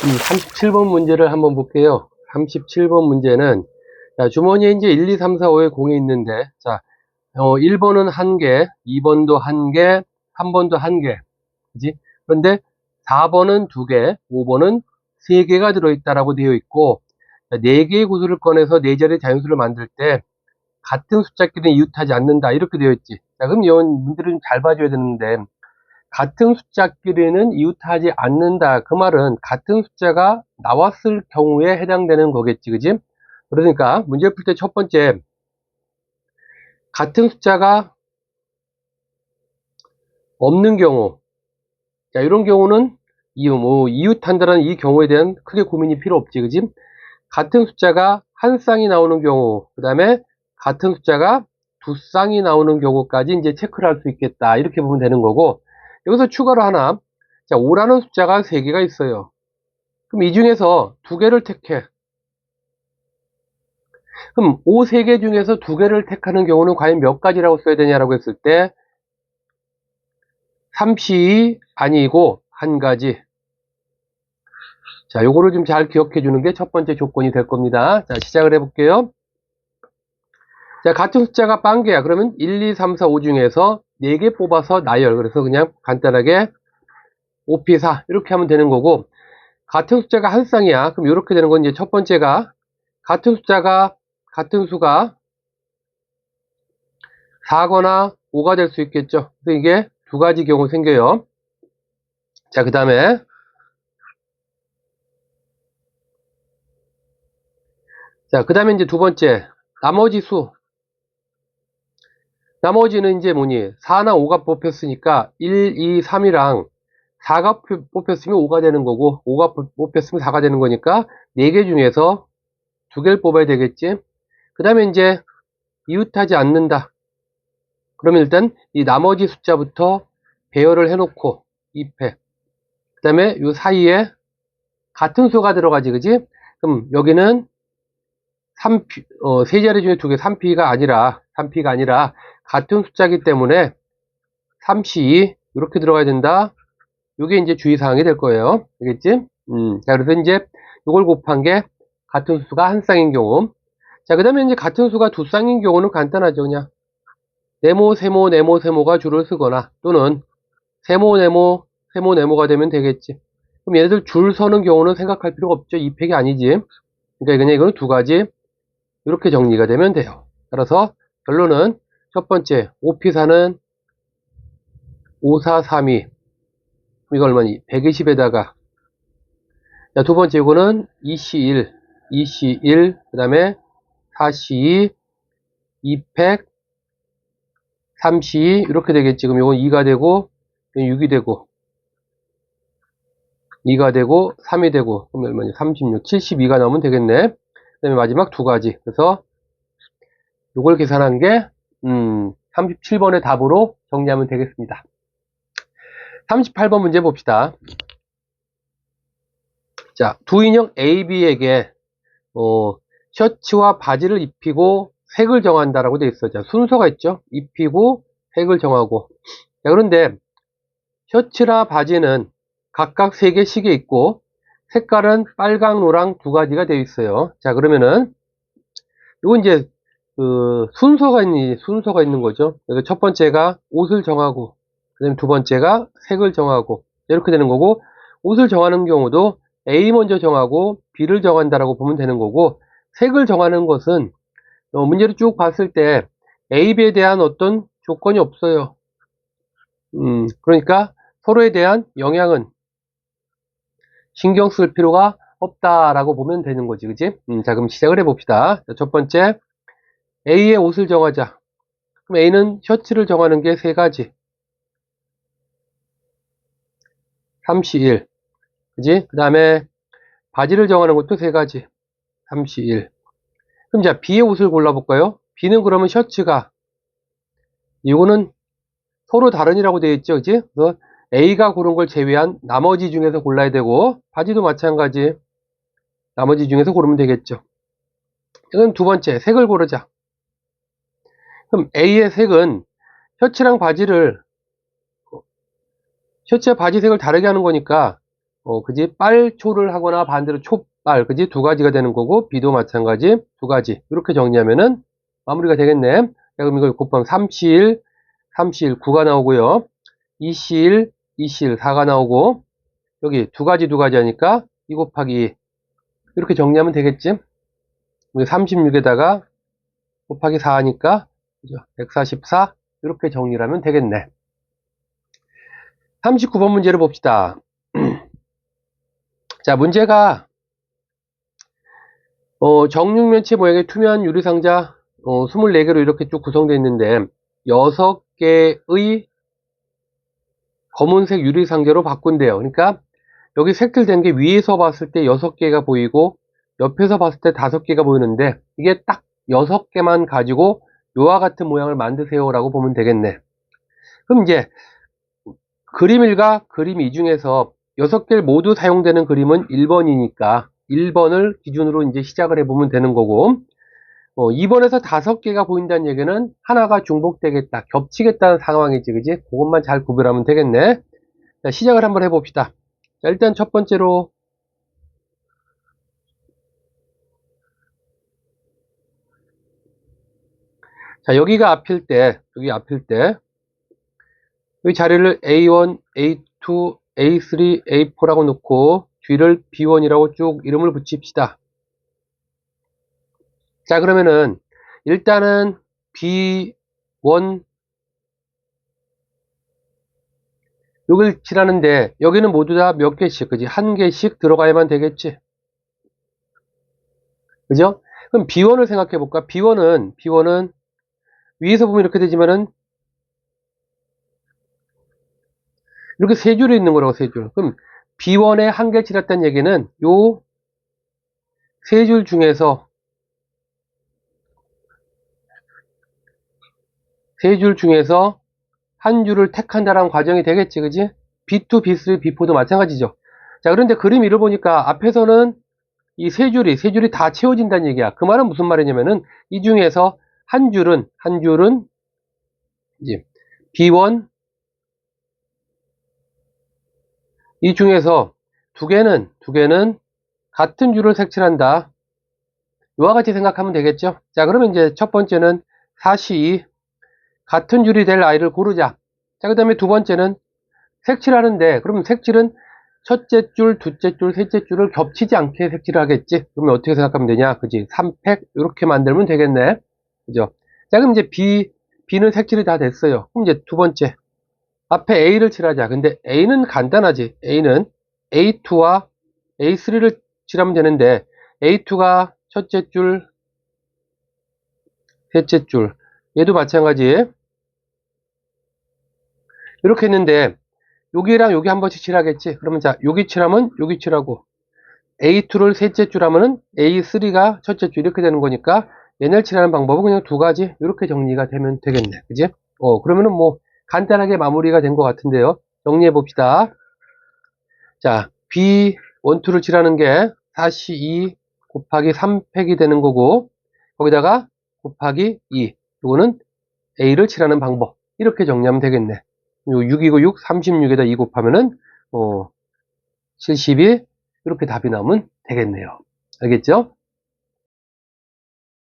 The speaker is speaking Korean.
37번 문제를 한번 볼게요. 37번 문제는, 자, 주머니에 이제 1, 2, 3, 4, 5에 공이 있는데, 자, 1번은 1개, 2번도 1개, 3번도 1개. 그지? 그런데 4번은 2개, 5번은 3개가 들어있다라고 되어 있고, 4개의 구수를 꺼내서 4자리의 자연수를 만들 때, 같은 숫자끼리는 이웃하지 않는다. 이렇게 되어 있지. 자, 그럼 이 문제를 좀 잘 봐줘야 되는데, 같은 숫자끼리는 이웃하지 않는다. 그 말은 같은 숫자가 나왔을 경우에 해당되는 거겠지, 그지? 그러니까 문제 풀 때 첫 번째, 같은 숫자가 없는 경우, 자, 이런 경우는 이웃한다는 이 경우에 대한 크게 고민이 필요 없지, 그지? 같은 숫자가 한 쌍이 나오는 경우, 그 다음에 같은 숫자가 두 쌍이 나오는 경우까지 이제 체크를 할 수 있겠다. 이렇게 보면 되는 거고, 여기서 추가로 하나, 자, 5라는 숫자가 3개가 있어요. 그럼 이 중에서 2개를 택해. 그럼 5 3개 중에서 2개를 택하는 경우는 과연 몇 가지라고 써야 되냐라고 했을 때, 3시 아니고 한 가지. 자, 요거를 좀 잘 기억해 주는 게 첫 번째 조건이 될 겁니다. 자, 시작을 해볼게요. 자, 같은 숫자가 빵개야. 그러면 1, 2, 3, 4, 5 중에서 4개 뽑아서 나열. 그래서 그냥 간단하게 5P4 이렇게 하면 되는 거고, 같은 숫자가 한 쌍이야. 그럼 이렇게 되는 건 이제 첫 번째가 같은 수가 4거나 5가 될 수 있겠죠. 그래서 이게 두 가지 경우 생겨요. 자, 그 다음에 이제 두 번째, 나머지 수. 나머지는 이제 뭐니? 4나 5가 뽑혔으니까 1, 2, 3이랑 4가 뽑혔으면 5가 되는 거고, 5가 뽑혔으면 4가 되는 거니까 4개 중에서 2개를 뽑아야 되겠지. 그 다음에 이제 이웃하지 않는다. 그러면 일단 이 나머지 숫자부터 배열을 해놓고 2패. 그 다음에 이 사이에 같은 수가 들어가지, 그지? 그럼 여기는 3P, 세 자리 중에 2개, 3P가 아니라 같은 숫자이기 때문에 3C 이렇게 들어가야 된다. 이게 이제 주의사항이 될 거예요. 알겠지? 자, 그래서 이제 이걸 곱한 게 같은 수가 한 쌍인 경우. 자, 그 다음에 이제 같은 수가 두 쌍인 경우는 간단하죠. 그냥 네모, 세모, 네모, 세모가 줄을 쓰거나 또는 세모, 네모, 세모, 네모가 되면 되겠지. 그럼 얘네들 줄 서는 경우는 생각할 필요가 없죠. 2팩이 아니지. 그러니까 그냥 이거는 두 가지 이렇게 정리가 되면 돼요. 따라서 결론은 첫 번째 5P4는 5, 4, 3, 2 이거 얼마니? 120에다가 자, 두 번째 이거는 2C1 2C1 그 다음에 4C2 2팩 3C2 이렇게 되겠지. 그럼 이건 2가 되고 6이 되고 2가 되고 3이 되고 그럼 얼마니? 36 72가 나오면 되겠네. 그 다음에 마지막 두 가지. 그래서 이걸 계산한 게 37번의 답으로 정리하면 되겠습니다. 38번 문제 봅시다. 자, 두 인형 A, B에게 셔츠와 바지를 입히고 색을 정한다라고 되어 있어요. 자, 순서가 있죠. 입히고 색을 정하고. 자, 그런데 셔츠나 바지는 각각 3개씩에 있고 색깔은 빨강, 노랑 두 가지가 되어 있어요. 자, 그러면은 이건 이제 순서가 있는 거죠. 그래서 첫 번째가 옷을 정하고, 그다음에 두 번째가 색을 정하고, 이렇게 되는 거고, 옷을 정하는 경우도 A 먼저 정하고, B를 정한다라고 보면 되는 거고, 색을 정하는 것은, 문제를 쭉 봤을 때, A, B에 대한 어떤 조건이 없어요. 그러니까 서로에 대한 영향은 신경 쓸 필요가 없다라고 보면 되는 거지, 그지? 자, 그럼 시작을 해봅시다. 자, 첫 번째, A의 옷을 정하자. 그럼 A는 셔츠를 정하는 게 세 가지. 3C1. 그지? 그 다음에 바지를 정하는 것도 세 가지. 3C1. 그럼 자, B의 옷을 골라볼까요? B는 그러면 셔츠가, 이거는 서로 다른이라고 되어 있죠. 그지? 그래서 A가 고른 걸 제외한 나머지 중에서 골라야 되고, 바지도 마찬가지. 나머지 중에서 고르면 되겠죠. 그럼 두 번째, 색을 고르자. 그럼 A의 색은 셔츠랑 바지를, 셔츠와 바지 색을 다르게 하는 거니까, 그지? 빨초를 하거나 반대로 촉빨, 그지? 두 가지가 되는 거고, B도 마찬가지, 두 가지. 이렇게 정리하면은 마무리가 되겠네. 자, 그럼 이걸 곱하면 3실, 3실 9가 나오고요. 2실, 2실 4가 나오고, 여기 두 가지 하니까 2 곱하기 2. 이렇게 정리하면 되겠지? 36에다가 곱하기 4 하니까 144. 이렇게 정리를 하면 되겠네. 39번 문제를 봅시다. 자, 문제가 정육면체 모양의 투명한 유리상자 24개로 이렇게 쭉 구성되어 있는데 6개의 검은색 유리상자로 바꾼대요. 그러니까 여기 색칠된 게 위에서 봤을 때 6개가 보이고 옆에서 봤을 때 5개가 보이는데 이게 딱 6개만 가지고 요와 같은 모양을 만드세요 라고 보면 되겠네. 그럼 이제 그림 1과 그림 2 중에서 6개 모두 사용되는 그림은 1번이니까 1번을 기준으로 이제 시작을 해보면 되는 거고 2번에서 5개가 보인다는 얘기는 하나가 중복되겠다, 겹치겠다는 상황이지, 그지? 그것만 잘 구별하면 되겠네. 자, 시작을 한번 해봅시다. 자, 일단 첫 번째로 자, 여기가 앞일 때, 여기 앞일 때, 이 자리를 A1, A2, A3, A4라고 놓고 뒤를 B1이라고 쭉 이름을 붙입시다. 자, 그러면은 일단은 B1 여기를 칠하는데 여기는 모두 다 몇 개씩, 그지? 한 개씩 들어가야만 되겠지. 그죠? 그럼 B1을 생각해 볼까? B1은 위에서 보면 이렇게 되지만은 이렇게 세 줄이 있는 거라고, 세 줄. 그럼 B1에 한 개 칠했다는 얘기는 요 세 줄 중에서 한 줄을 택한다라는 과정이 되겠지, 그지? B2, B3, B4도 마찬가지죠. 자, 그런데 그림 1을 보니까 앞에서는 이 세 줄이 다 채워진다는 얘기야. 그 말은 무슨 말이냐면은 이 중에서 한 줄은 이제 B1, 이 중에서 두 개는 같은 줄을 색칠한다. 이와 같이 생각하면 되겠죠. 자, 그러면 이제 첫 번째는 다시 같은 줄이 될 아이를 고르자. 자, 그 다음에 두 번째는 색칠하는데, 그러면 색칠은 첫째 줄, 둘째 줄, 셋째 줄을 겹치지 않게 색칠을 하겠지. 그러면 어떻게 생각하면 되냐? 그지? 3팩 이렇게 만들면 되겠네. 그죠? 자, 그럼 이제 B는 색칠이 다 됐어요. 그럼 이제 두 번째 앞에 A를 칠하자. 근데 A는 간단하지. A는 A2와 A3를 칠하면 되는데 A2가 첫째 줄, 셋째 줄. 얘도 마찬가지. 이렇게 했는데 여기랑 여기 한 번씩 칠하겠지. 그러면 자, 여기 칠하면 여기 칠하고 A2를 셋째 줄 하면은 A3가 첫째 줄 이렇게 되는 거니까 얘네를 칠하는 방법은 그냥 두 가지 이렇게 정리가 되면 되겠네. 그지? 그러면은 뭐 간단하게 마무리가 된 것 같은데요. 정리해 봅시다. 자, B12를 칠하는 게 4C2 곱하기 3팩이 되는 거고 거기다가 곱하기 2 이거는 A를 칠하는 방법 이렇게 정리하면 되겠네. 요 6이고 6, 36에다 2 곱하면은 72 이렇게 답이 나오면 되겠네요. 알겠죠?